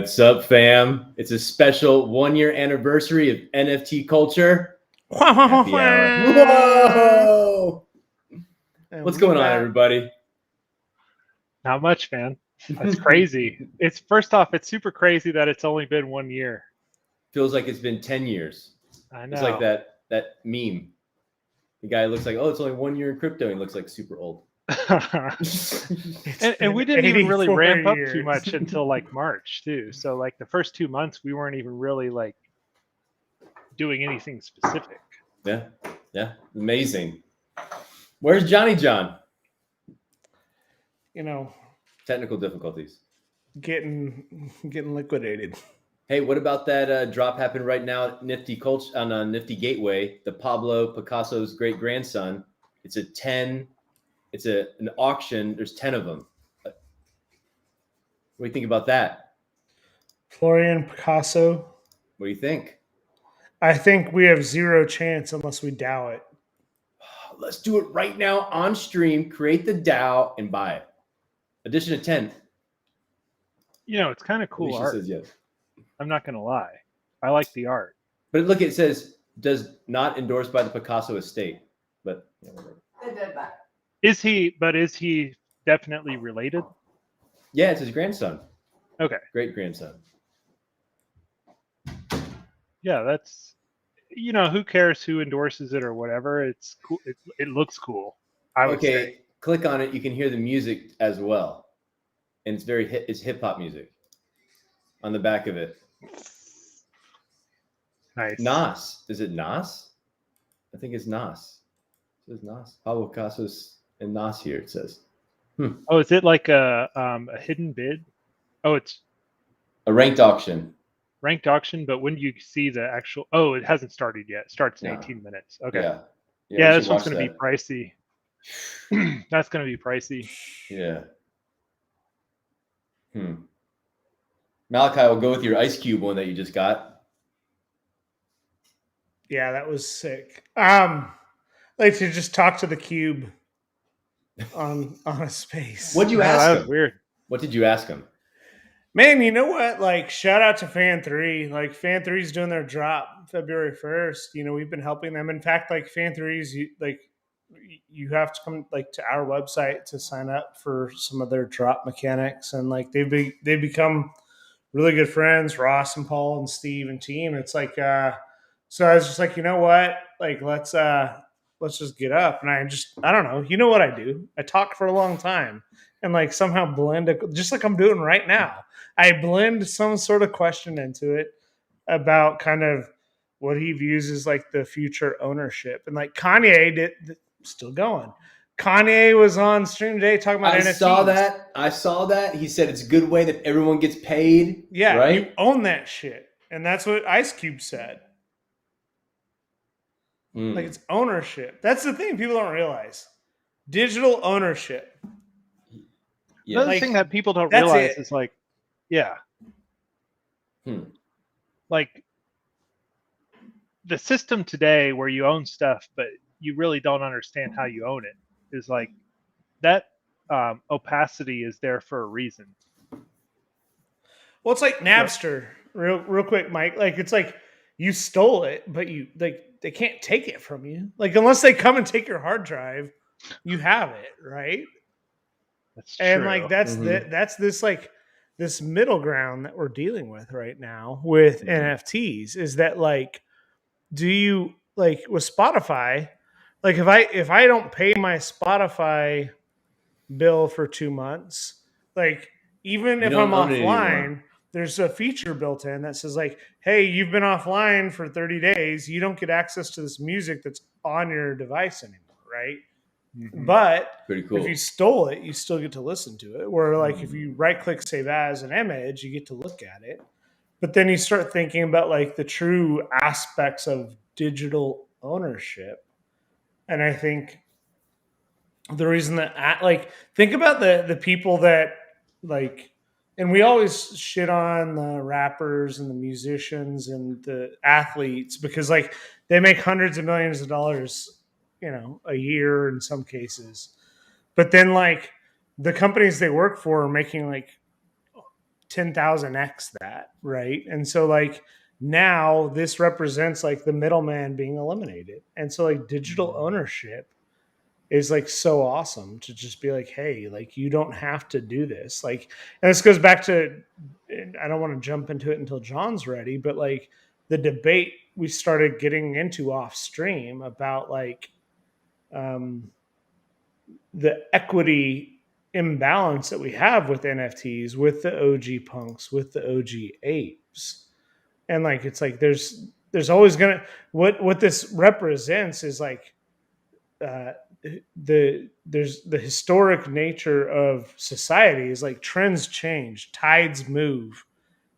What's up, fam? It's a special 1-year anniversary of NFT Culture. Happy hour. Whoa! What's going on, everybody? Not much, man. That's crazy. It's first off, it's super crazy that it's only been 1 year. Feels like it's been 10 years. I know. It's like that meme. The guy looks like, oh, it's only 1 year in crypto. He looks like super old. and we didn't even really ramp up too much until like March too. So like the first 2 months, we weren't even really like doing anything specific. Yeah. Amazing. Where's Johnny John? Technical difficulties. Getting liquidated. Hey, what about that drop happened right now at Nifty Culture on Nifty Gateway? The Pablo Picasso's great grandson. It's an auction. There's 10 of them. What do you think about that? Florian Picasso. What do you think? I think we have zero chance unless we DAO it. Let's do it right now on stream. Create the DAO and buy it. Edition of 10. It's kind of cool art. Says yes. I'm not going to lie. I like the art. But look, it says, does not endorsed by the Picasso estate. But Is he definitely related? Yeah, it's his grandson. Okay. Great grandson. Yeah, that's, who cares who endorses it or whatever? It's cool. It looks cool. I would say. Click on it. You can hear the music as well. And it's hip hop music on the back of it. Nice. Nas. Is it Nas? I think it's Nas. It says Nas. Pablo Picasso's and Nas here, it says. Oh, is it like a hidden bid? Oh, it's a ranked auction. Ranked auction, but when do you see the actual? Oh, it hasn't started yet. It starts in 18 minutes. Okay. Yeah, this one's going to be pricey. That's going to be pricey. Yeah. Malachi, will go with your Ice Cube one that you just got. Yeah, that was sick. Like to just talk to the cube on a space. What'd you ask him? That was weird. What did you ask him? Man, you know what? Like, shout out to Fan3. Like, Fan3's doing their drop February 1st. We've been helping them. In fact, like Fan3's, you have to come like to our website to sign up for some of their drop mechanics, and like they've become really good friends. Ross and Paul and Steve and team. It's like, so I was just like, you know what? Like, let's just get up. And I don't know. You know what I do? I talk for a long time and like somehow blend just like I'm doing right now. I blend some sort of question into it about kind of what he views as like the future ownership. And like Kanye still going. Kanye was on stream today talking about NFTs. I saw that. He said it's a good way that everyone gets paid. Yeah, right? You own that shit. And that's what Ice Cube said. Like it's ownership. That's the thing people don't realize. Digital ownership. Yeah. Another thing that people don't realize is like, like the system today where you own stuff, but you really don't understand how you own it is like that opacity is there for a reason. Well, it's like Napster, real quick, Mike. Like it's like you stole it, but they can't take it from you. Like unless they come and take your hard drive, you have it, right? That's true. And like that's this like this middle ground that we're dealing with right now with NFTs is that like, do you like with Spotify? Like if I don't pay my Spotify bill for 2 months, like even if I'm offline, there's a feature built in that says like, hey, you've been offline for 30 days. You don't get access to this music that's on your device anymore, right? Mm-hmm. But cool. If you stole it, you still get to listen to it. Where like if you right click save as an image, you get to look at it. But then you start thinking about like the true aspects of digital ownership. And I think the reason that like think about the people that like, and we always shit on the rappers and the musicians and the athletes because like they make hundreds of millions of dollars, a year in some cases. But then like the companies they work for are making like 10,000x that, right? And so like now this represents like the middleman being eliminated. And so like digital ownership is like so awesome to just be like, hey, like you don't have to do this. Like, and this goes back to, I don't want to jump into it until John's ready, but like the debate we started getting into off stream about like the equity imbalance that we have with NFTs, with the OG punks, with the OG apes. And like it's like there's always gonna what this represents is like there's the historic nature of society is like trends change, tides move.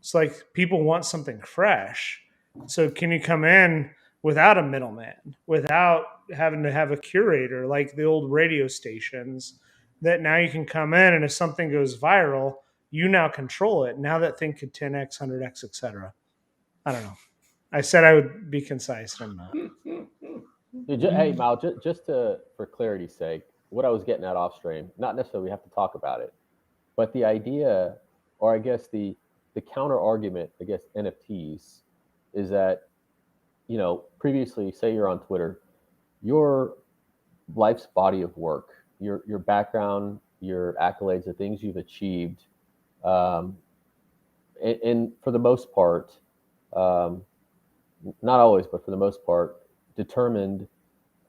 It's like people want something fresh. So can you come in without a middleman, without having to have a curator like the old radio stations that now you can come in and if something goes viral, you now control it. Now that thing could 10x, 100x, etc. I don't know. I said I would be concise. I'm not. Hey, Mal, just for clarity's sake, what I was getting at off stream, not necessarily we have to talk about it, but the idea, or I guess the counter argument against NFTs is that, previously, say you're on Twitter, your life's body of work, your background, your accolades, the things you've achieved, and for the most part, not always, but for the most part, determined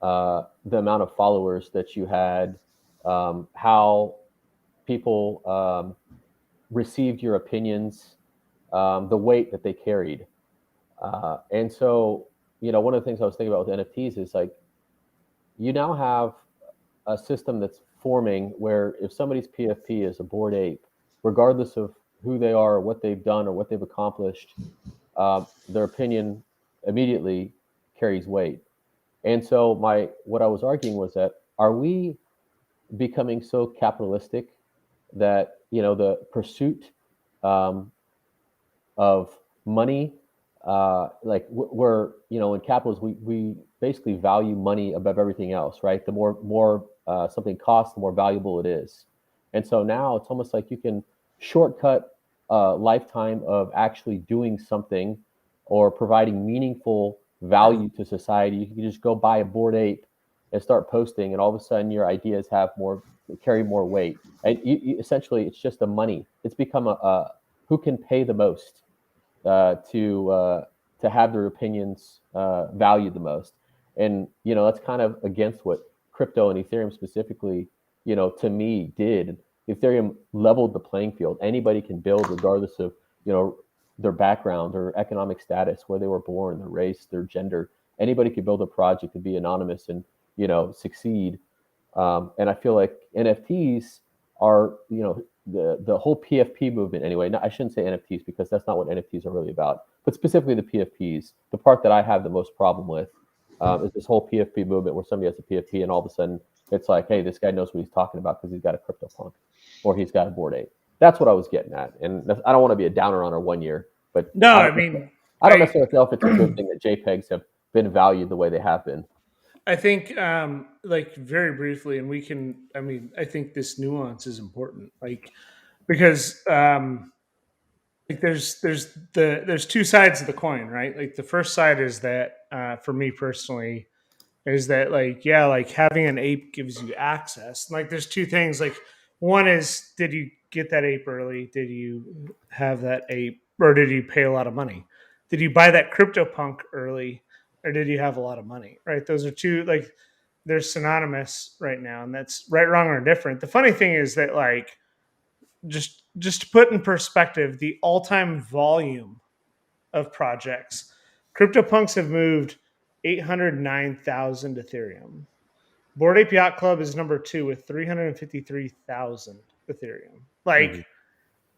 the amount of followers that you had, how people received your opinions, the weight that they carried. And so, one of the things I was thinking about with NFTs is like, you now have a system that's forming where if somebody's PFP is a Bored Ape, regardless of who they are, or what they've done, or what they've accomplished, their opinion immediately carries weight. And so what I was arguing was that, are we becoming so capitalistic that, the pursuit of money, like we're, in capitalism, we basically value money above everything else, right? The more something costs, the more valuable it is. And so now it's almost like you can shortcut a lifetime of actually doing something or providing meaningful value to society. You can just go buy a Bored Ape and start posting, and all of a sudden your ideas carry more weight. And you essentially, it's just the money. It's become a who can pay the most to have their opinions valued the most. And that's kind of against what crypto and Ethereum specifically, to me, did. Ethereum leveled the playing field. Anybody can build regardless of their background or economic status, where they were born, their race, their gender. Anybody could build a project and be anonymous and succeed. And I feel like NFTs are the whole PFP movement anyway. I shouldn't say NFTs because that's not what NFTs are really about, but specifically the PFPs. The part that I have the most problem with is this whole PFP movement where somebody has a PFP and all of a sudden it's like, hey, this guy knows what he's talking about because he's got a CryptoPunk or he's got a Bored Ape. That's what I was getting at. And I don't want to be a downer on our 1 year, but No, I don't necessarily know if it's a good thing that JPEGs have been valued the way they have been. I think, like very briefly, and I think this nuance is important, like, because, like there's two sides of the coin, right? Like the first side is that, for me personally, is that like, yeah, like having an ape gives you access. Like there's two things. Like one is, did you get that ape early? Did you have that ape, or did you pay a lot of money? Did you buy that CryptoPunk early, or did you have a lot of money? Right? Those are two, like, they're synonymous right now, and that's right, wrong, or different. The funny thing is that, like, just to put in perspective, the all-time volume of projects, CryptoPunks have moved 809,000 Ethereum. Bored Ape Yacht Club is number 2 with 353,000 Ethereum. Like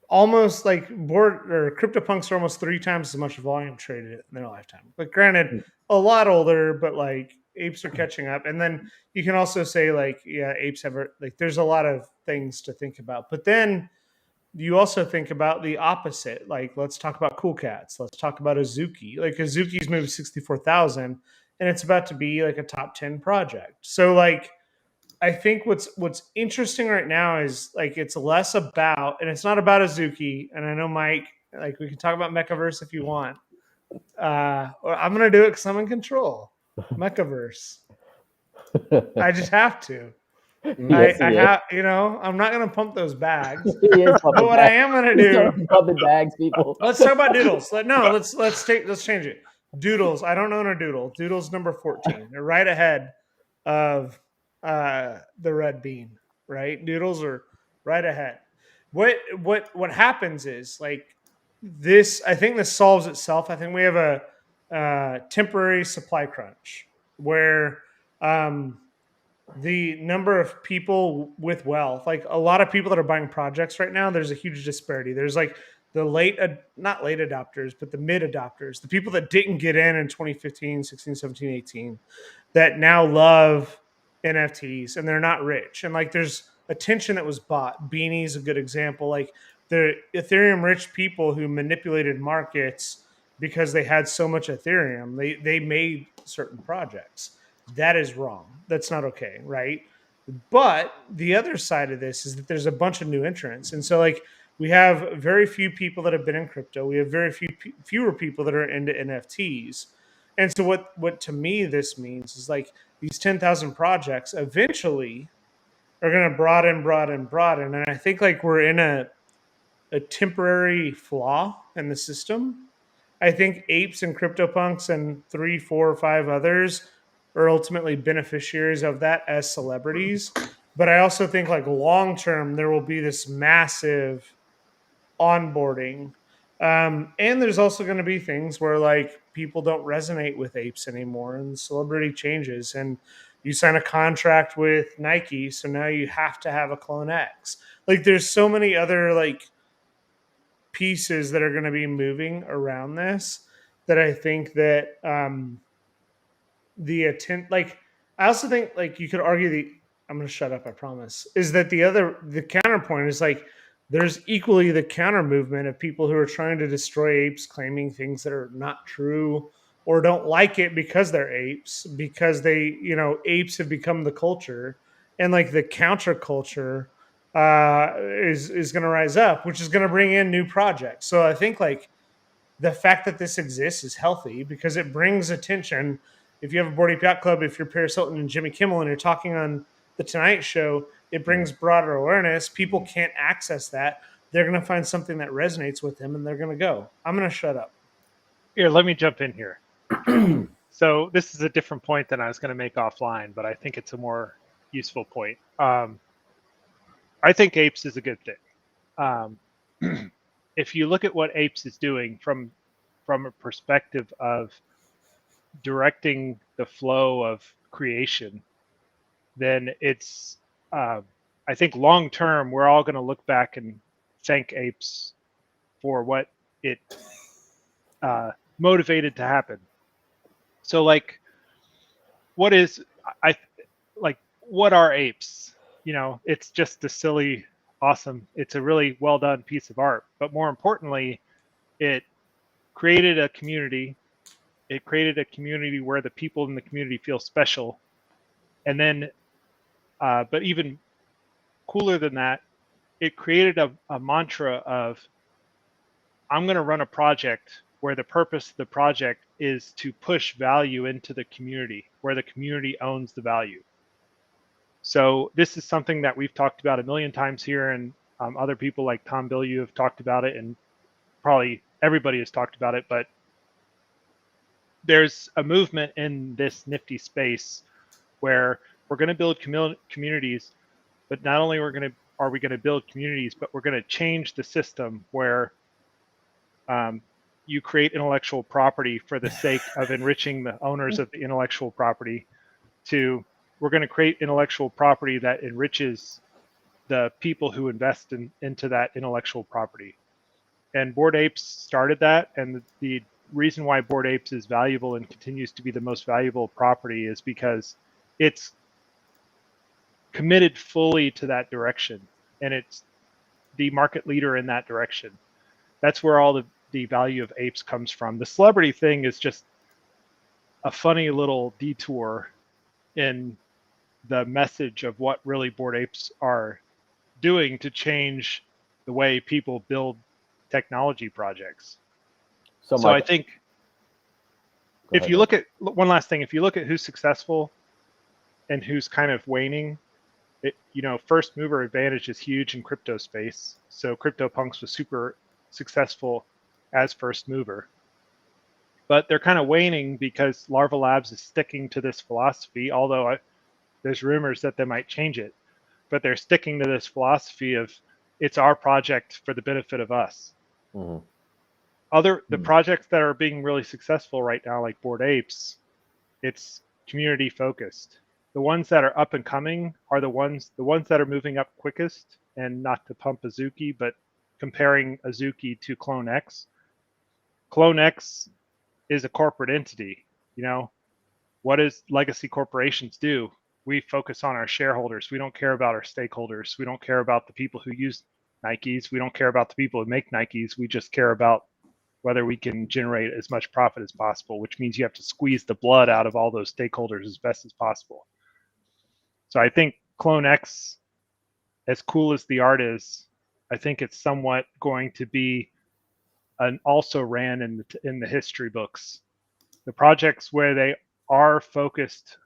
almost like CryptoPunks are almost 3 times as much volume traded in their lifetime. Like granted, a lot older, but like apes are catching up. And then you can also say like, yeah, apes have like there's a lot of things to think about. But then you also think about the opposite. Like, let's talk about Cool Cats. Let's talk about Azuki. Like, Azuki's moved 64,000, and it's about to be like a top 10 project. So, like, I think what's interesting right now is like it's less about, and it's not about Azuki. And I know Mike, like we can talk about Mechaverse if you want. Or I'm gonna do it because I'm in control. Mechaverse. I just have to. Yes, I he is. have, I'm not gonna pump those bags. He is But pumping what I bags. am gonna He's do, pumping bags, people. let's talk about doodles. Let's change it. Doodles. I don't own a doodle. Doodles number 14. They're right ahead of the red bean. Right? Doodles are right ahead. What happens is like this. I think this solves itself. I think we have a temporary supply crunch where the number of people with wealth, like a lot of people that are buying projects right now, there's a huge disparity. There's like the not late adopters, but the mid adopters, the people that didn't get in 2015, 16, 17, 18, that now love NFTs and they're not rich. And like there's attention that was bought. Beanie's a good example. Like the Ethereum rich people who manipulated markets because they had so much Ethereum, they made certain projects. That is wrong. That's not okay, right? But the other side of this is that there's a bunch of new entrants. And so like we have very few people that have been in crypto. We have very fewer people that are into NFTs. And so what to me this means is like these 10,000 projects eventually are going to broaden. And I think like we're in a temporary flaw in the system. I think apes and CryptoPunks and 3, 4, or 5 others are ultimately beneficiaries of that as celebrities. But I also think like long term, there will be this massive onboarding. And there's also going to be things where like people don't resonate with apes anymore and celebrity changes and you sign a contract with Nike. So now you have to have a Clone X. Like there's so many other like pieces that are going to be moving around this that I think that the attempt, like I also think like you could argue I'm going to shut up, I promise, is that the counterpoint is like there's equally the counter movement of people who are trying to destroy apes, claiming things that are not true or don't like it because they're apes, because apes have become the culture, and like the counterculture is going to rise up, which is going to bring in new projects. So I think like the fact that this exists is healthy because it brings attention. If you have a Board Ape Yacht Club, if you're Paris Hilton and Jimmy Kimmel and you're talking on the Tonight Show, it brings broader awareness. People can't access that. They're going to find something that resonates with them and they're going to go. I'm going to shut up. Here, let me jump in here. So this is a different point than I was going to make offline, but I think it's a more useful point. I think apes is a good thing. If you look at what apes is doing from a perspective of directing the flow of creation, then it's I think long term we're all going to look back and thank apes for what it motivated to happen. So like what are apes? It's just a silly, awesome, it's a really well done piece of art, but more importantly it created a community. It created a community where the people in the community feel special. And then, but even cooler than that, it created a mantra of, I'm going to run a project where the purpose of the project is to push value into the community, where the community owns the value. So this is something that we've talked about a million times here, and other people like Tom Bilyeu have talked about it, and probably everybody has talked about it, but there's a movement in this nifty space where we're going to build communities, but not only are we going to build communities, but we're going to change the system where you create intellectual property for the sake of enriching the owners of the intellectual property, to we're going to create intellectual property that enriches the people who invest into that intellectual property. And Bored Apes started that, and the reason why Bored Apes is valuable and continues to be the most valuable property is because it's committed fully to that direction, and it's the market leader in that direction. That's where all the value of apes comes from. The celebrity thing is just a funny little detour in the message of what really Bored Apes are doing to change the way people build technology projects. So, So I Mike, think go if ahead, you Mike. look at one last thing, if you look at who's successful and who's kind of waning, first mover advantage is huge in crypto space. So CryptoPunks was super successful as first mover, but they're kind of waning because Larva Labs is sticking to this philosophy. Although there's rumors that they might change it, but they're sticking to this philosophy of it's our project for the benefit of us. Mhm. The projects that are being really successful right now, like Bored Apes, it's community focused. The ones that are up and coming are the ones that are moving up quickest, and not to pump Azuki, but comparing Azuki to Clone X. Clone X is a corporate entity. What does legacy corporations do? We focus on our shareholders. We don't care about our stakeholders. We don't care about the people who use Nikes. We don't care about the people who make Nikes. We just care about whether we can generate as much profit as possible, which means you have to squeeze the blood out of all those stakeholders as best as possible. So I think Clone X, as cool as the art is, I think it's somewhat going to be an also ran in the history books. The projects where they are focused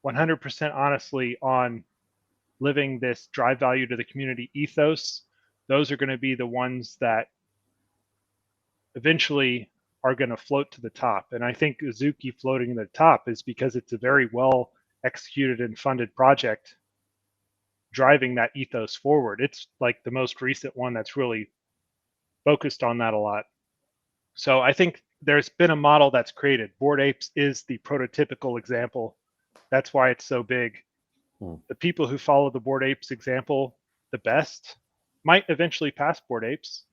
100% honestly on living this drive value to the community ethos, those are going to be the ones that eventually are going to float to the top. And I think Azuki floating to the top is because it's a very well executed and funded project driving that ethos forward. It's like the most recent one that's really focused on that a lot. So I think there's been a model that's created. Bored Apes is the prototypical example. That's why it's so big. The people who follow the Bored Apes example the best might eventually pass Bored Apes,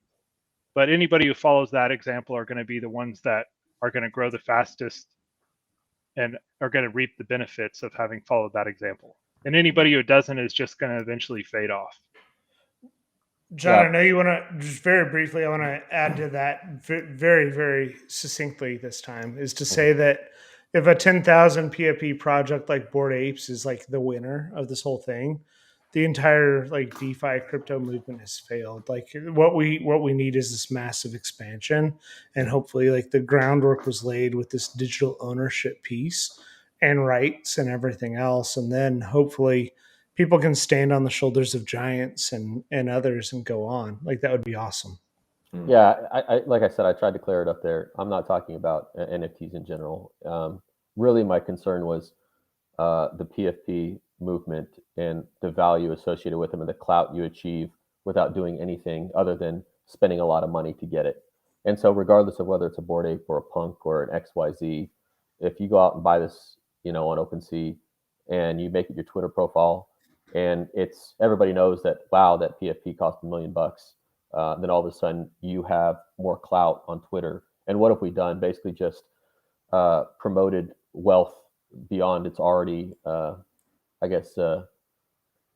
but anybody who follows that example are going to be the ones that are going to grow the fastest and are going to reap the benefits of having followed that example. And anybody who doesn't is just going to eventually fade off. John, Yeah. I know you want to just very briefly, I want to add to that very, very succinctly this time, is to say that if a 10,000 PFP project like Bored Apes is like the winner of this whole thing, the entire like DeFi crypto movement has failed. Like what we need is this massive expansion, and hopefully like the groundwork was laid with this digital ownership piece and rights and everything else, and then hopefully people can stand on the shoulders of giants and others and go on. Like that would be awesome. Yeah, I like I said, I tried to clear it up there. I'm not talking about NFTs in general. Really, my concern was the PFP movement and the value associated with them and the clout you achieve without doing anything other than spending a lot of money to get it. And so, regardless of whether it's a Bored Ape or a Punk or an XYZ, if you go out and buy this, on OpenSea, and you make it your Twitter profile, and it's everybody knows that wow, that PFP cost $1 million. Then all of a sudden you have more clout on Twitter. And what have we done? Basically, just promoted wealth beyond its already, I guess,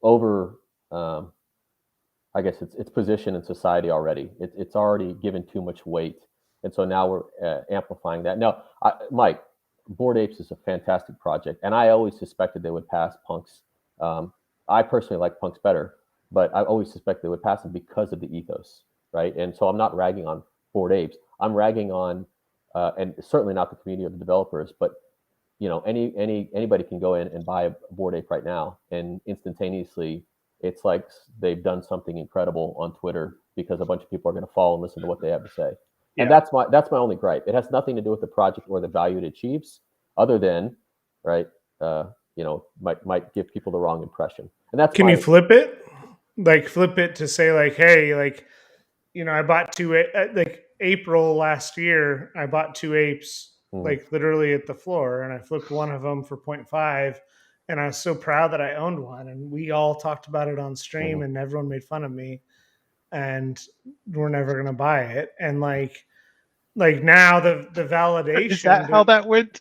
over. I guess its position in society already. It's already given too much weight, and so now we're amplifying that. Now, Mike, Bored Apes is a fantastic project, and I always suspected they would pass Punks. I personally like Punks better, but I always suspected they would pass them because of the ethos, right? And so I'm not ragging on Bored Apes. I'm ragging on, and certainly not the community of the developers, but anybody can go in and buy a Bored Ape right now, and instantaneously, it's like they've done something incredible on Twitter because a bunch of people are going to follow and listen to what they have to say. Yeah. And that's my only gripe. It has nothing to do with the project or the value it achieves, other than, right? Might give people the wrong impression. And that's Can you flip it? Like flip it to say like, hey, like, I bought like April last year, I bought 2 apes, like literally at the floor, and I flipped one of them for 0.5. And I was so proud that I owned one. And we all talked about it on stream, and everyone made fun of me. And we're never gonna buy it. And like now the validation. Is that how that went?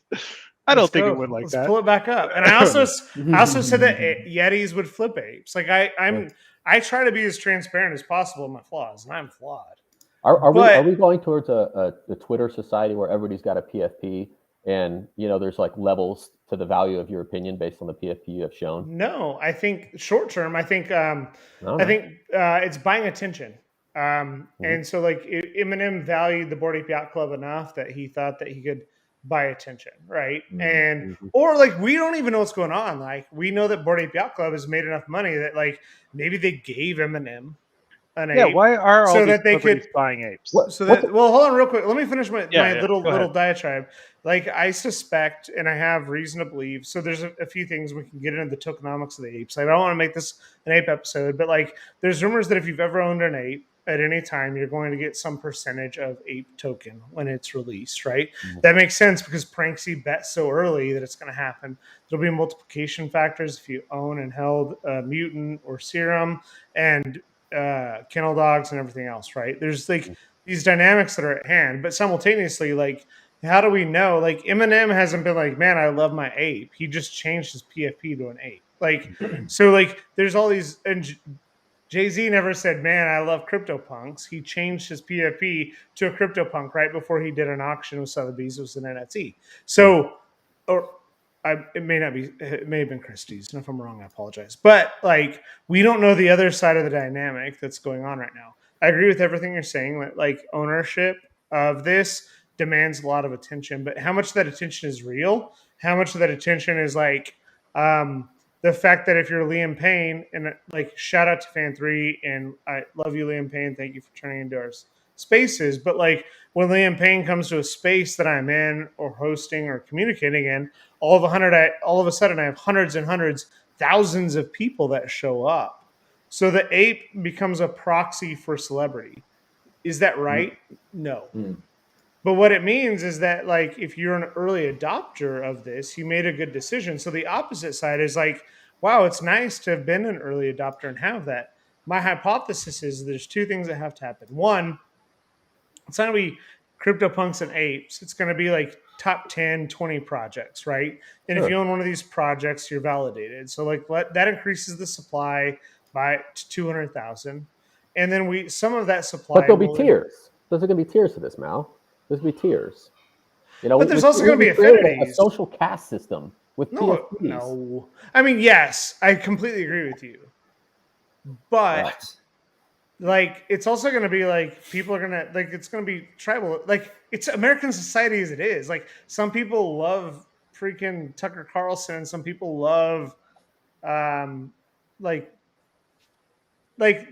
I don't think it went like Let's that. pull it back up. And I also said that Yetis would flip apes. Like I try to be as transparent as possible in my flaws, and I'm flawed. Are we going towards a Twitter society where everybody's got a PFP And there's like levels to the value of your opinion based on the PFP you have shown. No, I think short term. I think it's buying attention. And so like Eminem valued the Bored Ape Yacht Club enough that he thought that he could buy attention, right? And or like we don't even know what's going on. Like we know that Bored Ape Yacht Club has made enough money that like maybe they gave Eminem an ape. Why are all so these that they celebrities could buying apes? well, hold on real quick. Let me finish my Go little ahead. diatribe. Like I suspect, and I have reason to believe. So there's a few things we can get into the tokenomics of the apes. Like, I don't want to make this an ape episode, but like there's rumors that if you've ever owned an ape at any time, you're going to get some percentage of ape token when it's released, right? That makes sense because Pranksy bet so early that it's going to happen. There'll be multiplication factors if you own and held a mutant or serum and kennel dogs and everything else, right? There's like these dynamics that are at hand, but simultaneously, like, how do we know? Like, Eminem hasn't been like, man, I love my ape. He just changed his PFP to an ape. Like, so like, there's all these, and Jay-Z never said, man, I love CryptoPunks. He changed his PFP to a CryptoPunk right before he did an auction with Sotheby's. It was an NFT. So, it may not be, it may have been Christie's. And if I'm wrong, I apologize. But like, we don't know the other side of the dynamic that's going on right now. I agree with everything you're saying. That like ownership of this demands a lot of attention, but how much of that attention is real? How much of that attention is like the fact that if you're Liam Payne, and like shout out to Fan3, and I love you, Liam Payne. Thank you for turning into our spaces. But like when Liam Payne comes to a space that I'm in or hosting or communicating in, all of a sudden I have hundreds and hundreds, thousands of people that show up. So the ape becomes a proxy for celebrity. Is that right? No. But what it means is that like if you're an early adopter of this, you made a good decision. So the opposite side is like, wow, it's nice to have been an early adopter and have that. My hypothesis is there's two things that have to happen. One, it's not going to be CryptoPunks and apes. It's going to be like top 10, 20 projects, right? And if you own one of these projects, you're validated. So like that increases the supply by 200,000. And then some of that supply. But there'll be tiers. There's going to be tiers to this, Mal. There's going to be tiers. But there's also going to be affinities. A social caste system with PFPs. No. I mean, yes, I completely agree with you. But like, it's also going to be like, people are going to, like, it's going to be tribal. Like, it's American society as it is. Like, some people love freaking Tucker Carlson. Some people love,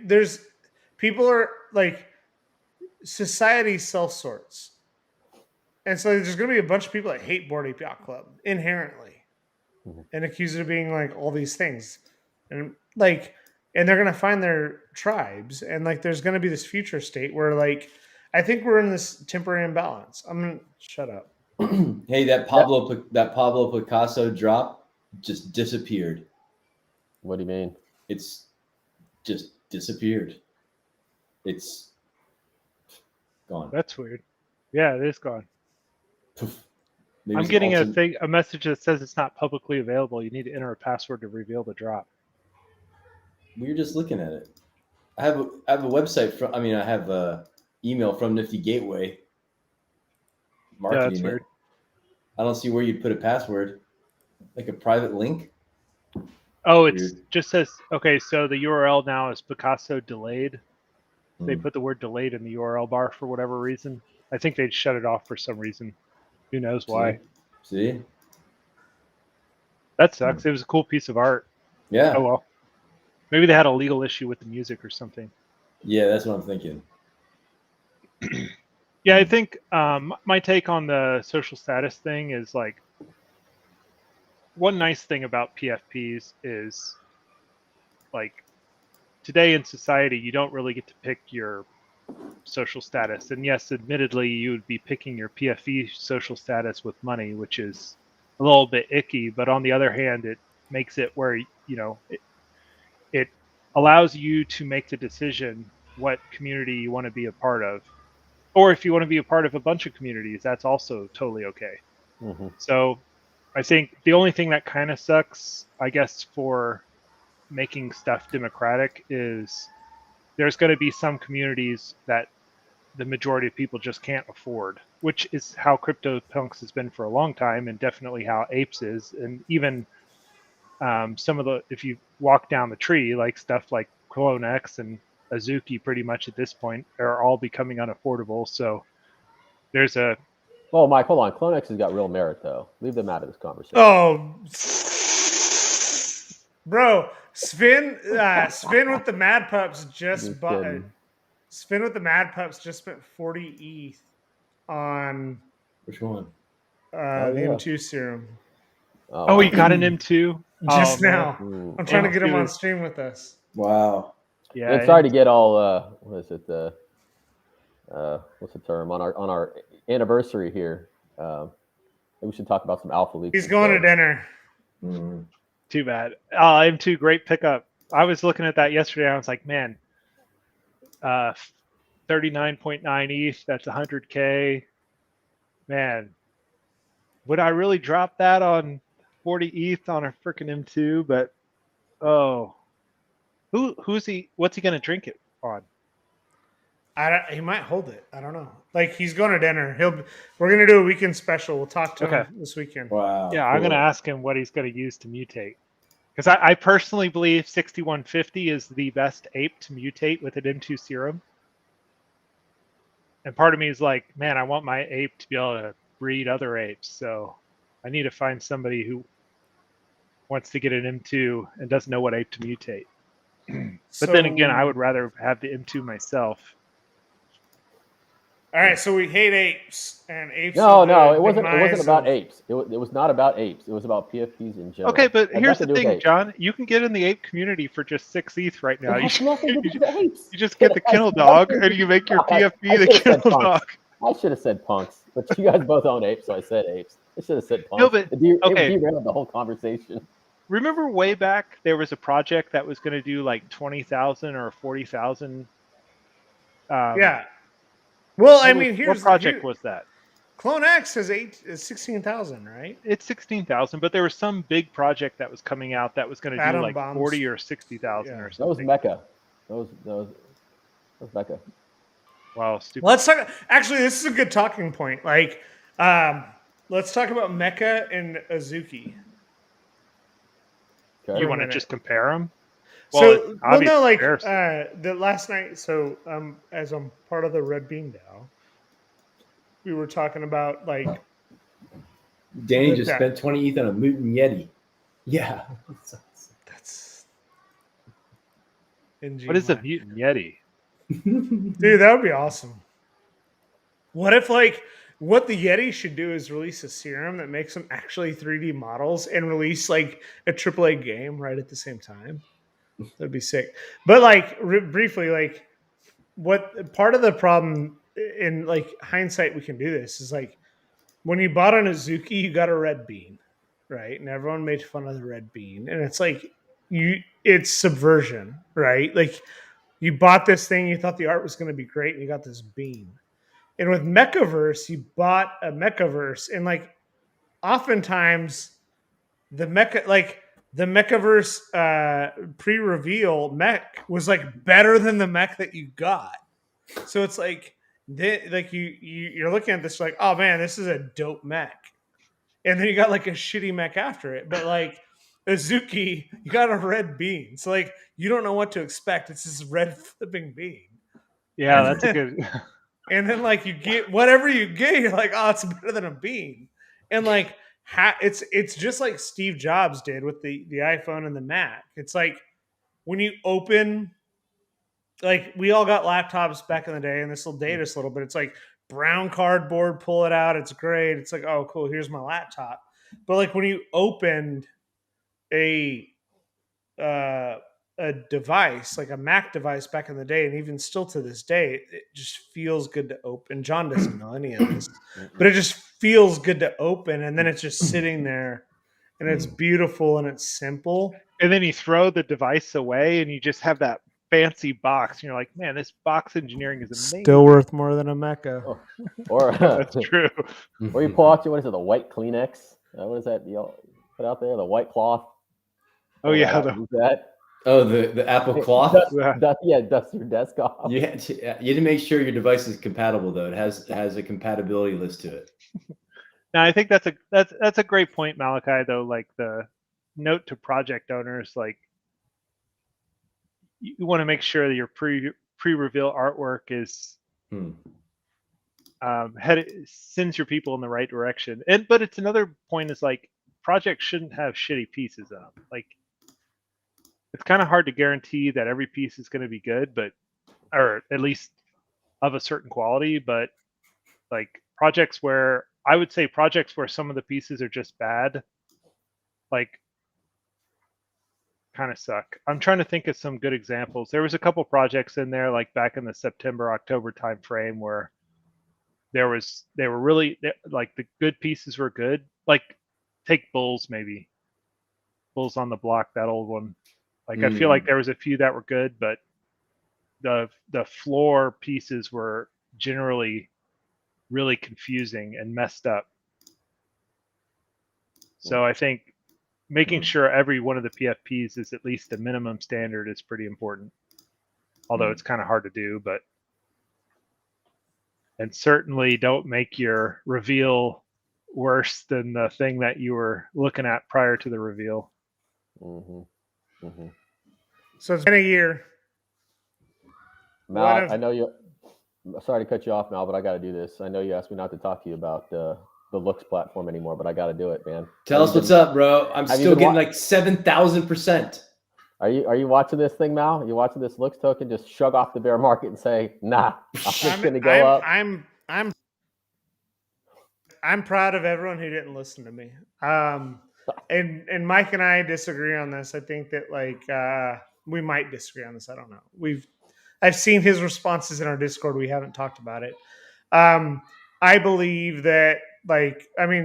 there's people are like, society self-sorts. And so there's going to be a bunch of people that hate Bored Ape Yacht Club inherently and accuse it of being like all these things. And like, and they're going to find their tribes. And like, there's going to be this future state where like, I think we're in this temporary imbalance. I'm going to shut up. Hey, that Pablo Picasso drop just disappeared. What do you mean? It's just disappeared. It's gone. That's weird. Yeah, it is gone. Maybe I'm getting a message that says it's not publicly available. You need to enter a password to reveal the drop. We're just looking at it. I have a website from. I mean, I have a email from Nifty Gateway. Marketing that's weird. I don't see where you'd put a password, like a private link. Oh, it just says okay. So the URL now is Picasso delayed. They put the word delayed in the URL bar for whatever reason. I think they'd shut it off for some reason. Who knows why? See? That sucks. It was a cool piece of art. Yeah. Oh well. Maybe they had a legal issue with the music or something. Yeah, that's what I'm thinking. Yeah, I think my take on the social status thing is like one nice thing about PFPs is like today in society, you don't really get to pick your social status. And yes, admittedly, you would be picking your PFP social status with money, which is a little bit icky. But on the other hand, it makes it where, you know, it allows you to make the decision what community you want to be a part of. Or if you want to be a part of a bunch of communities, that's also totally okay. So I think the only thing that kind of sucks, I guess, for making stuff democratic is there's going to be some communities that the majority of people just can't afford. which is how CryptoPunks has been for a long time, and definitely how Apes is, and even some of the, if you walk down the tree, like stuff like CloneX and Azuki, pretty much at this point are all becoming unaffordable. So there's a Well, Mike, hold on. CloneX has got real merit, though. Leave them out of this conversation. Oh, bro, Spin with the Mad Pups just bought. kidding. Spin with the Mad Pups just spent 40 ETH on Which one? the yeah. M2 serum oh, you got an M2 just man. now. Ooh. I'm trying to get him M2 on is- stream with us. Wow. Yeah, And sorry to get all what is it? What's the term on our anniversary here? Maybe we should talk about some alpha leaks. He's going to dinner. Mm. too bad. M2, great pickup. I was looking at that yesterday. I was like, man, 39.9 ETH. That's 100K. Man, would I really drop that on 40 ETH on a freaking M2? But who's he? What's he gonna drink it on? He might hold it. I don't know. Like, he's going to dinner. We're gonna do a weekend special. We'll talk to him this weekend. Wow. Yeah, I'm cool. gonna ask him what he's gonna use to mutate. Because I personally believe 6150 is the best ape to mutate with an M2 serum. And part of me is like, man, I want my ape to be able to breed other apes. So I need to find somebody who wants to get an M2 and doesn't know what ape to mutate. But then again, I would rather have the M2 myself. All right, so we hate apes, and apes. No, are it wasn't about apes. apes. It was not about apes. It was about PFPs in general. Okay, but It had here's the nothing to do with thing, apes. John. You can get in the ape community for just 6 ETH right now. It You has nothing to do with apes. you just get the kennel dog, and you make your PFP I the should've said kennel punks. dog. I should have said punks, but you guys both own apes, so I said apes. I should have said punks. No, but- it okay. derailed the whole conversation. Remember way back, there was a project that was going to do like 20,000 or 40,000. Yeah. Well, I mean, what project was that? CloneX is 16,000, right? It's 16,000, but there was some big project that was coming out that was going to do Atom like bombs. 40 or 60,000 Yeah. or That was something. Mecca. That was Mecca. Wow, stupid. Let's talk. Actually, this is a good talking point. Like, let's talk about Mecha and Azuki. Okay. You want to just compare them? So, well, no, like comparison. the last night. So, as I'm part of the Red Bean DAO, we were talking about like Danny With just that. spent 20 ETH on a Mutant Yeti. Yeah. that's. NG What is a Mike. mutant yeti? Dude, that would be awesome. What if, like, what the Yeti should do is release a serum that makes them actually 3D models and release, like, a AAA game right at the same time? That'd be sick. But, like, briefly, like, what part of the problem in, like, hindsight we can do this is, like, when you bought an Azuki, you got a red bean, right? And everyone made fun of the red bean. And it's like, it's subversion, right? Like, you bought this thing, you thought the art was going to be great, and you got this bean. And with Mechaverse, you bought a Mechaverse, and like oftentimes the Mechaverse pre-reveal mech was like better than the mech that you got. So it's like you're looking at this like, oh man, this is a dope mech, and then you got like a shitty mech after it. But like Azuki, you got a red bean, so like you don't know what to expect. It's this red flipping bean. Yeah, that's a good. And then like you get whatever you get, you're like, oh, it's better than a bean. And like it's just like Steve Jobs did with the iPhone and the Mac. It's like when you open, like we all got laptops back in the day, and this will date us a little bit. It's like brown cardboard, pull it out, it's great. It's like, oh cool, here's my laptop. But like when you opened a device, like a Mac device back in the day, and even still to this day, it just feels good to open. John doesn't know any of this, but it just feels good to open, and then it's just sitting there, and it's beautiful and it's simple. And then you throw the device away, and you just have that fancy box, and you're like, man, this box engineering is amazing. Still worth more than a Mecha. Or That's true. or you pull out your, what is it, the white Kleenex? What is that you put out there? The white cloth. Oh yeah, Use that. Oh, the Apple Cloth. Dust your desk off. You had to make sure your device is compatible though. It has a compatibility list to it. Now, I think that's a great point, Malachi. Though, like the note to project owners, like you want to make sure that your pre-reveal artwork is sends your people in the right direction. But it's another point is like projects shouldn't have shitty pieces on them. Like it's kind of hard to guarantee that every piece is going to be good, but or at least of a certain quality. But like projects where I would say projects where some of the pieces are just bad, like kind of suck. I'm trying to think of some good examples. There was a couple projects in there like back in the September, October time frame where they were really like the good pieces were good. Like take Bulls maybe. Bulls on the Block, that old one. Like I feel like there was a few that were good, but the floor pieces were generally really confusing and messed up. So I think making sure every one of the PFPs is at least a minimum standard is pretty important. Although it's kind of hard to do, but and certainly don't make your reveal worse than the thing that you were looking at prior to the reveal. So it's been a year. Mal, I know you. Sorry to cut you off, Mal, but I got to do this. I know you asked me not to talk to you about the Looks platform anymore, but I got to do it, man. Tell us what's up, bro. I'm still getting like 7,000%. Are you watching this thing, Mal? Are you watching this Looks token just shrug off the bear market and say, "Nah, I'm just going to go up"? I'm proud of everyone who didn't listen to me. And Mike and I disagree on this. I think that like we might disagree on this. I don't know. I've seen his responses in our Discord. We haven't talked about it. I believe that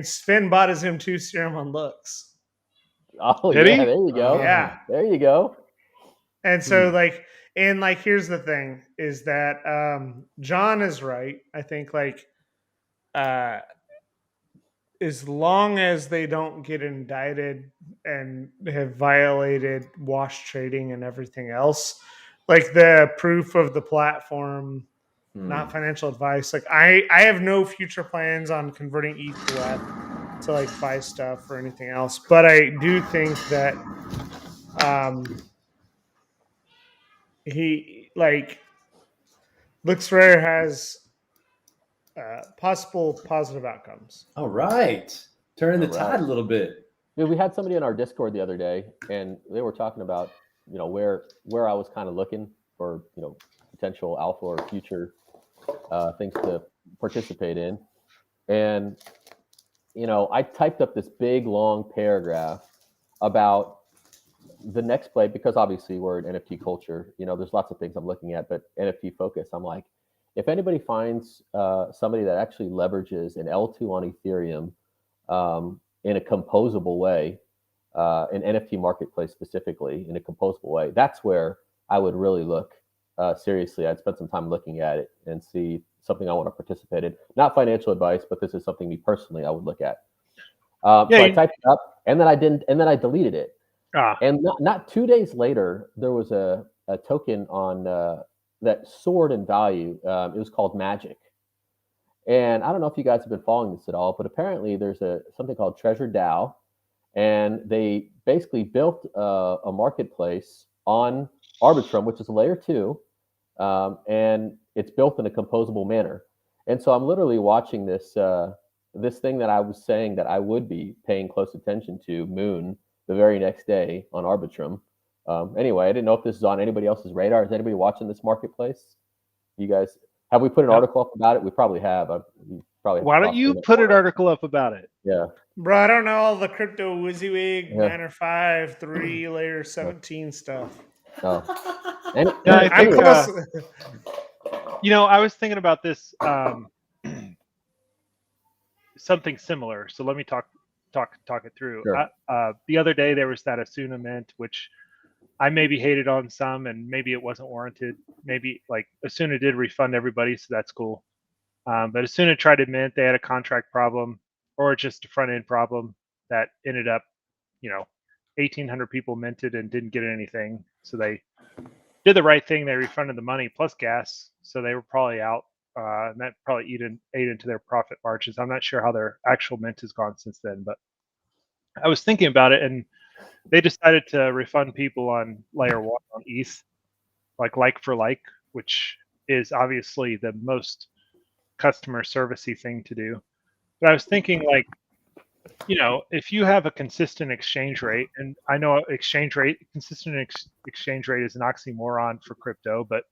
Sven bought his M2 serum on Looks. Oh, yeah, there you go. Yeah. There you go. And so here's the thing is that John is right. I think as long as they don't get indicted and have violated wash trading and everything else, like the proof of the platform, not financial advice. Like I have no future plans on converting ETH to web to like buy stuff or anything else. But I do think that he like Looks Rare has possible positive outcomes. All right. Turning the tide a little bit. Dude, we had somebody in our Discord the other day, and they were talking about, where I was kind of looking for, potential alpha or future things to participate in. And, I typed up this big, long paragraph about the next play, because obviously we're an NFT culture. There's lots of things I'm looking at, but NFT focus, I'm like, if anybody finds somebody that actually leverages an L2 on Ethereum in a composable way, an NFT marketplace specifically in a composable way, that's where I would really look seriously. I'd spend some time looking at it and see something I want to participate in. Not financial advice, but this is something me personally I would look at. So I typed it up, and then I deleted it. And not 2 days later, there was a token on that soared in value. It was called Magic. And I don't know if you guys have been following this at all, but apparently there's something called Treasure DAO, and they basically built a marketplace on Arbitrum, which is a layer 2, and it's built in a composable manner. And so I'm literally watching this thing that I was saying that I would be paying close attention to, Moon, the very next day on Arbitrum. Anyway, I didn't know if this is on anybody else's radar. Is anybody watching this marketplace? You guys, have we put an article up about it? We probably have. Why don't you put an article up about it? Yeah. Bro, I don't know all the crypto WYSIWYG, Miner 5, 3, layer 17 stuff. Oh. I was thinking about this, something similar. So let me talk it through. Sure. The other day there was that Asuna mint, which I maybe hated on some, and maybe it wasn't warranted. Maybe like Asuna did refund everybody, so that's cool. But Asuna tried to mint, they had a contract problem or just a front end problem that ended up, 1,800 people minted and didn't get anything. So they did the right thing. They refunded the money plus gas. So they were probably out. And that probably ate into their profit margins. I'm not sure how their actual mint has gone since then, but I was thinking about it, and they decided to refund people on layer 1 on ETH, like for like, which is obviously the most customer servicey thing to do. But I was thinking, like, if you have a consistent exchange rate, and I know consistent exchange rate is an oxymoron for crypto, but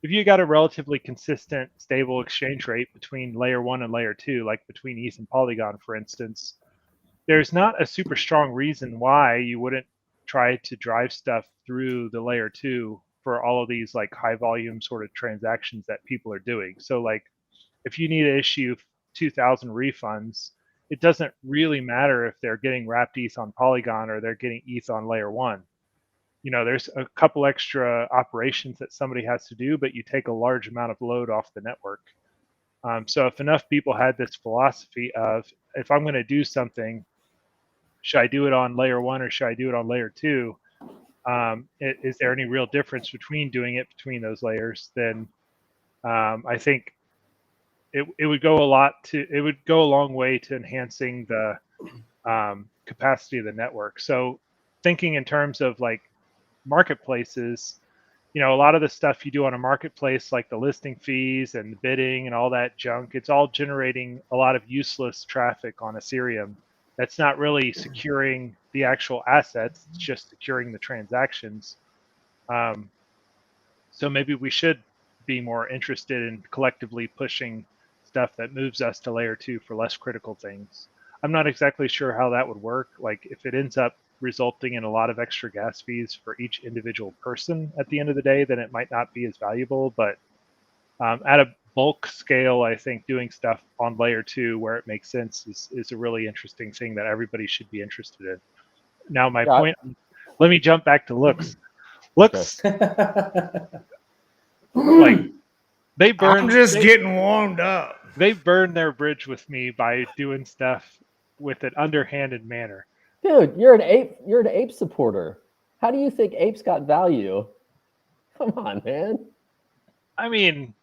if you got a relatively consistent, stable exchange rate between layer 1 and layer 2, like between ETH and Polygon, for instance, there's not a super strong reason why you wouldn't try to drive stuff through the layer 2 for all of these like high volume sort of transactions that people are doing. So like if you need to issue 2,000 refunds, it doesn't really matter if they're getting wrapped ETH on Polygon or they're getting ETH on layer 1. There's a couple extra operations that somebody has to do, but you take a large amount of load off the network. So if enough people had this philosophy of, if I'm going to do something, should I do it on layer 1 or should I do it on layer 2? Is there any real difference between doing it between those layers? Then I think it would go a long way to enhancing the capacity of the network. So thinking in terms of like marketplaces, a lot of the stuff you do on a marketplace, like the listing fees and the bidding and all that junk, it's all generating a lot of useless traffic on Ethereum. That's not really securing the actual assets. It's just securing the transactions. So maybe we should be more interested in collectively pushing stuff that moves us to layer 2 for less critical things. I'm not exactly sure how that would work. Like if it ends up resulting in a lot of extra gas fees for each individual person at the end of the day, then it might not be as valuable. But at a bulk scale, I think doing stuff on layer 2 where it makes sense is a really interesting thing that everybody should be interested in. Now, my point, let me jump back to looks. Looks like they burn. I'm just getting warmed up. They burn their bridge with me by doing stuff with an underhanded manner. Dude, you're an ape. You're an ape supporter. How do you think apes got value? Come on, man. I mean,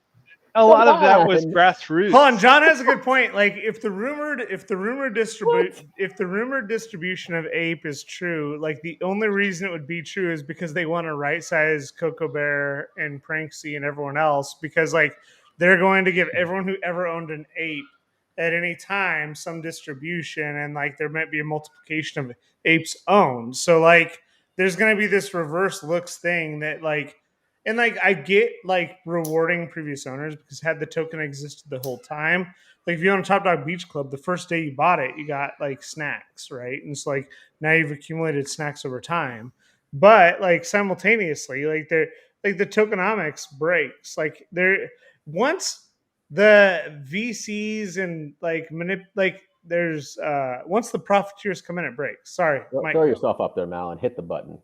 a lot of that was grassroots. Hold on, John has a good point. Like, if the rumored distribution of ape is true, like the only reason it would be true is because they want to right size Coco Bear and Pranksy and everyone else, because like they're going to give everyone who ever owned an ape at any time some distribution, and like there might be a multiplication of apes owned. So like there's going to be this reverse looks thing that like. And like I get like rewarding previous owners, because had the token existed the whole time, like if you own Top Dog Beach Club, the first day you bought it, you got like snacks, right? And it's like now you've accumulated snacks over time. But like simultaneously, like the tokenomics breaks. Like once the VCs and there's once the profiteers come in, it breaks. Sorry, throw yourself up there, Mal, and hit the button.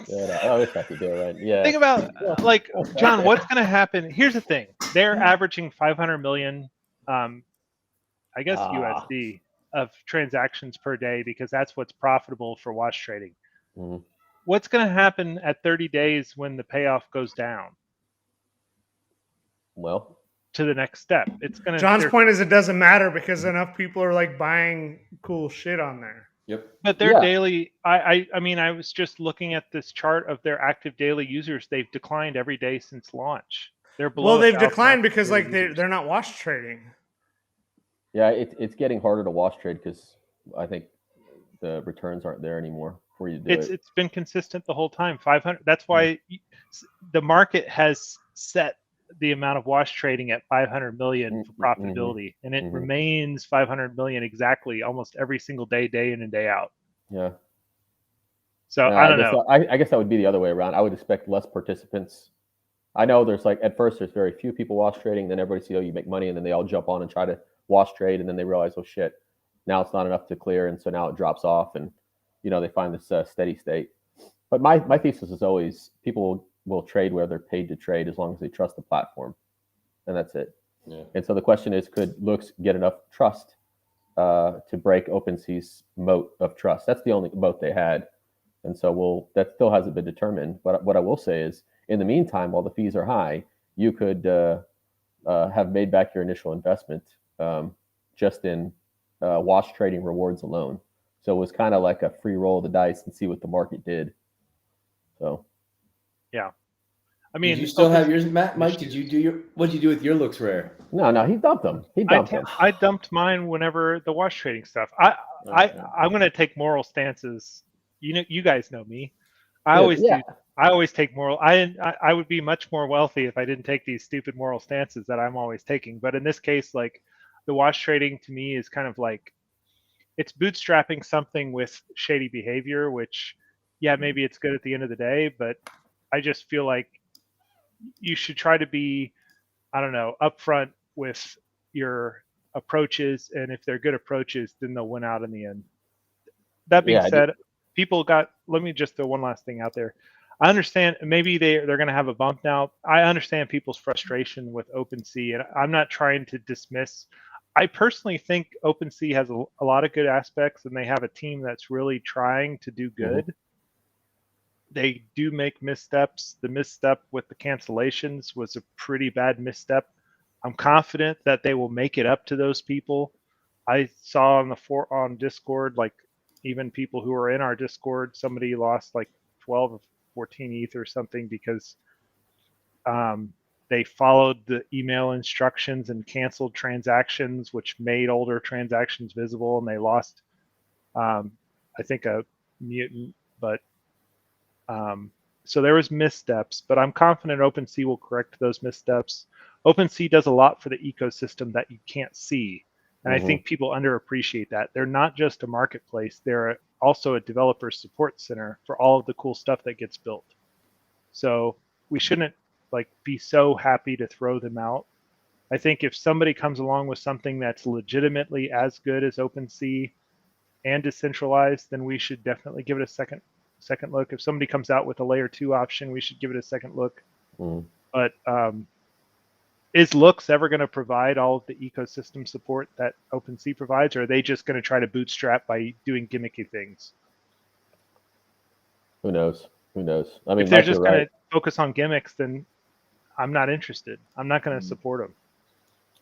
Yeah, oh, it's got to do it, right? Yeah. Think about like John. What's going to happen? Here's the thing: they're averaging 500 million, I guess USD of transactions per day, because that's what's profitable for wash trading. Mm-hmm. What's going to happen at 30 days when the payoff goes down? Well, to the next step, it's going to. John's point is it doesn't matter because enough people are like buying cool shit on there. Yep. But their daily, I mean, I was just looking at this chart of their active daily users. They've declined every day since launch. They're below. Well, they've declined because like they're not wash trading. Yeah, it's getting harder to wash trade because I think the returns aren't there anymore for you to do it. It's been consistent the whole time. 500. That's why the market has set the amount of wash trading at 500 million for profitability, and it remains 500 million exactly almost every single day, day in and day out. Yeah. So I don't know. I guess that would be the other way around. I would expect less participants. I know there's like at first there's very few people wash trading, then everybody sees, oh, you make money, and then they all jump on and try to wash trade, and then they realize, oh shit, now it's not enough to clear, and so now it drops off, and they find this steady state. But my thesis is always people will trade where they're paid to trade as long as they trust the platform, and that's it. Yeah. And so the question is, could Looks get enough trust to break OpenSea's moat of trust? That's the only moat they had, And so that still hasn't been determined. But what I will say is, in the meantime, while the fees are high, you could have made back your initial investment just in wash trading rewards alone. So it was kind of like a free roll of the dice and see what the market did. So, yeah. I mean, did you still have yours, Matt? Mike, what did you do with your looks rare? No, he dumped them. He dumped them. I dumped mine whenever the wash trading stuff. I'm going to take moral stances. You guys know me. I always do. I always take moral. I would be much more wealthy if I didn't take these stupid moral stances that I'm always taking. But in this case, like the wash trading to me is kind of like it's bootstrapping something with shady behavior, which, yeah, maybe it's good at the end of the day, but I just feel like you should try to be, I don't know, upfront with your approaches, and if they're good approaches, then they'll win out in the end. That being said, let me just throw one last thing out there. I understand maybe they're going to have a bump now. I understand people's frustration with OpenSea, and I'm not trying to dismiss. I personally think OpenSea has a lot of good aspects, and they have a team that's really trying to do good. They do make missteps. The misstep with the cancellations was a pretty bad misstep. I'm confident that they will make it up to those people. I saw on Discord, like even people who are in our Discord, somebody lost like 12 or 14 ETH or something because they followed the email instructions and canceled transactions, which made older transactions visible, and they lost, I think, a mutant. But so there was missteps, but I'm confident OpenSea will correct those missteps. OpenSea does a lot for the ecosystem that you can't see. And I think people underappreciate that. They're not just a marketplace. They're also a developer support center for all of the cool stuff that gets built. So we shouldn't be so happy to throw them out. I think if somebody comes along with something that's legitimately as good as OpenSea and decentralized, then we should definitely give it a second look. If somebody comes out with a layer 2 option, we should give it a second look. But is Looks ever going to provide all of the ecosystem support that OpenSea provides, or are they just going to try to bootstrap by doing gimmicky things? Who knows? I mean, if they're just going to focus on gimmicks, then I'm not interested. I'm not going to support them.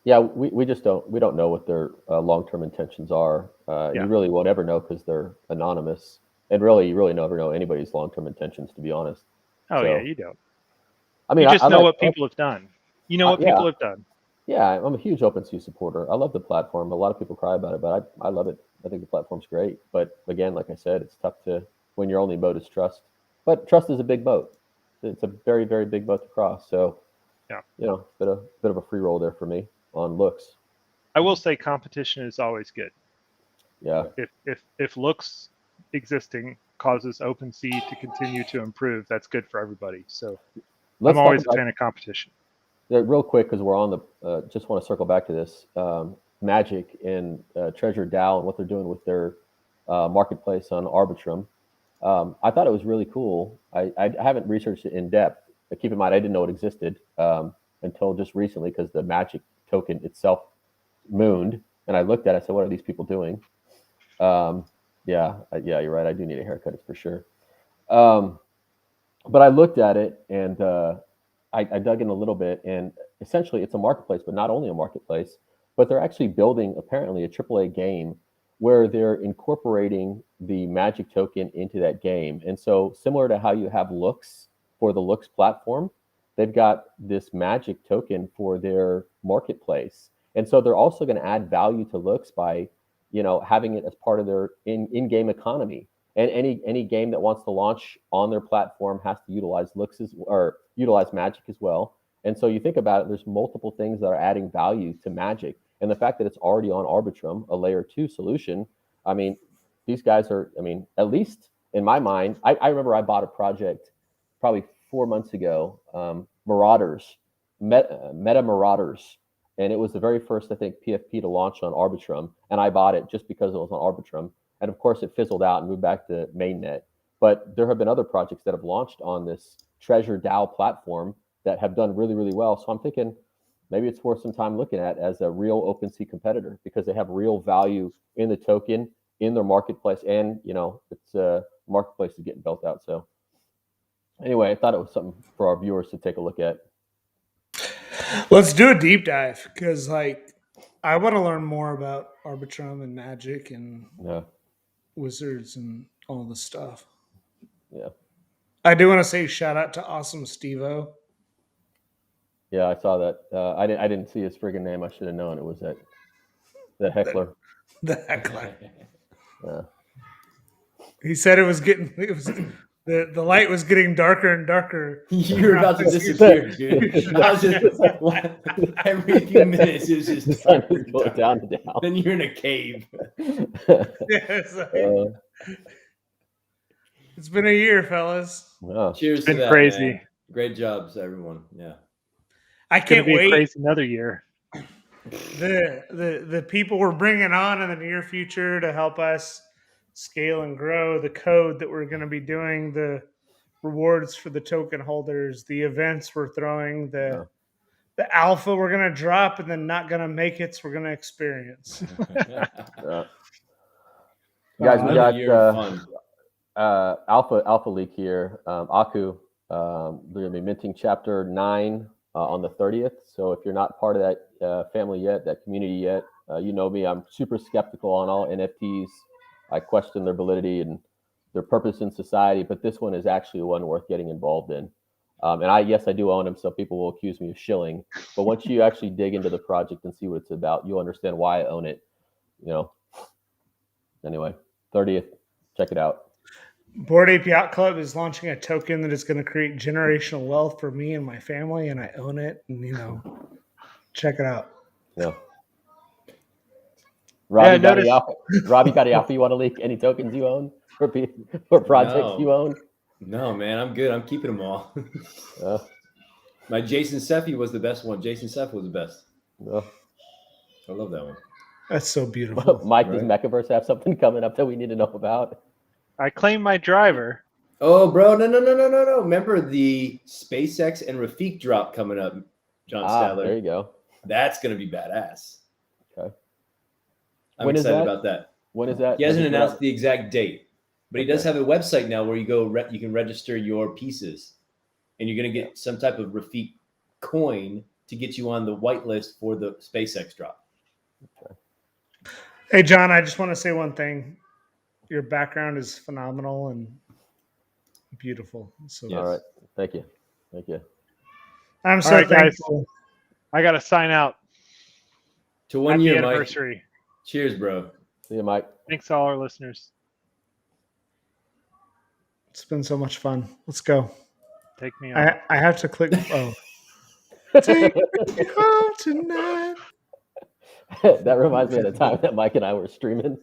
Yeah, we just don't know what their long-term intentions are. You really won't ever know because they're anonymous. And really, you really never know anybody's long-term intentions, to be honest. Yeah, you don't. I mean, you just know what people have done. You know what people have done. Yeah, I'm a huge OpenSea supporter. I love the platform. A lot of people cry about it, but I love it. I think the platform's great. But again, like I said, it's tough when your only moat is trust. But trust is a big moat. It's a very, very big moat to cross. So, bit of a free roll there for me on Looks. I will say competition is always good. Yeah. If Looks existing causes OpenSea to continue to improve, that's good for everybody. So I'm always a fan of competition. Real quick, because we're on just want to circle back to this. Magic and Treasure DAO and what they're doing with their marketplace on Arbitrum. I thought it was really cool. I haven't researched it in depth. But keep in mind, I didn't know it existed until just recently because the Magic token itself mooned. And I looked at it, I said, what are these people doing? Yeah, you're right. I do need a haircut, it's for sure. But I looked at it and I dug in a little bit, and essentially it's a marketplace, but not only a marketplace, but they're actually building apparently a AAA game where they're incorporating the Magic token into that game. And so similar to how you have Looks for the Looks platform, they've got this Magic token for their marketplace. And so they're also going to add value to Looks by, having it as part of their in-game economy. And any game that wants to launch on their platform has to utilize utilize Magic as well. And so you think about it, there's multiple things that are adding value to Magic. And the fact that it's already on Arbitrum, a layer 2 solution, I mean, these guys are, at least in my mind, I remember I bought a project probably 4 months ago, Marauders, Meta Marauders. And it was the very first, I think, PFP to launch on Arbitrum. And I bought it just because it was on Arbitrum. And of course, it fizzled out and moved back to mainnet. But there have been other projects that have launched on this Treasure DAO platform that have done really, really well. So I'm thinking maybe it's worth some time looking at as a real OpenSea competitor because they have real value in the token, in their marketplace. And, it's marketplace is getting built out. So anyway, I thought it was something for our viewers to take a look at. Let's do a deep dive because, like, I want to learn more about Arbitrum and Magic and Yeah. Wizards and all this stuff. Yeah. I do want to say shout out to Awesome Stevo. Yeah, I saw that. I didn't see his friggin' name. I should have known it was that heckler. The heckler. Yeah. He said the light was getting darker and darker. You were about to disappear, dude. I was just every few minutes it was The just sun darker is and going darker. down and down. Then you're in a cave. Yes, it's been a year, fellas. Yeah. Cheers It's to been that, crazy. man. Great jobs, everyone. Yeah. I It's gonna can't be a wait. crazy another year. The people we're bringing on in the near future to help us scale and grow, the code that we're going to be doing, the rewards for the token holders, the events we're throwing, the alpha we're going to drop and then not going to make it, so we're going to experience. Yeah. Guys, we Another year of got fun. alpha leak here. Aku, they're going to be minting chapter 9 on the 30th. So if you're not part of that family yet, that community yet, you know me, I'm super skeptical on all NFTs. I question their validity and their purpose in society, but this one is actually one worth getting involved in. And I do own them, so people will accuse me of shilling. But once you actually dig into the project and see what it's about, you'll understand why I own it. You know. Anyway, 30th, check it out. Board Ape Yacht Club is launching a token that is going to create generational wealth for me and my family, and I own it. And check it out. Yeah. Robbie, got notice- any alpha? Robbie, got any alpha? You want to leak any tokens you own for projects No. you own? No, man, I'm good. I'm keeping them all. My Jason Seffi was the best one. Jason Seff was the best. I love that one. That's so beautiful. Mike, does Right. Mechaverse have something coming up that we need to know about? I claim my driver. Oh, bro, no. Remember the SpaceX and Rafik drop coming up, John Stadler? There you go. That's going to be badass. Okay. I'm When is excited that? about that. When is that? He hasn't Does it announced drop? the exact date, but he does have a website now where you go. You can register your pieces, and you're going to get some type of Rafik coin to get you on the whitelist for the SpaceX drop. Hey, John, I just want to say one thing. Your background is phenomenal and beautiful. So Yes. All right. Thank you. Thank you. I'm so All right, guys. thankful. I got to sign out. To 1 Happy year, Mike. anniversary. Cheers, bro. See you, Mike. Thanks to all our listeners. It's been so much fun. Let's go. Take me on. I have to click. Oh. Take me home tonight. That reminds me of the time that Mike and I were streaming,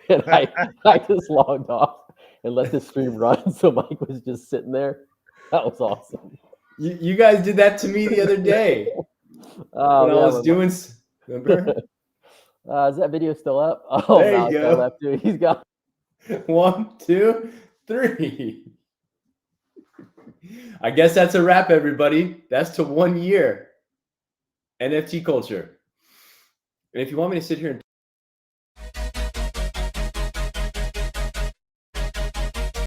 and I just logged off and let the stream run. So Mike was just sitting there. That was awesome. You guys did that to me the other day when I was doing. Remember? Is that video still up? Oh, There you Malik, go. I left too. He's got. 1, 2, 3. I guess that's a wrap, everybody. That's to 1 year. NFT culture. And if you want me to sit here and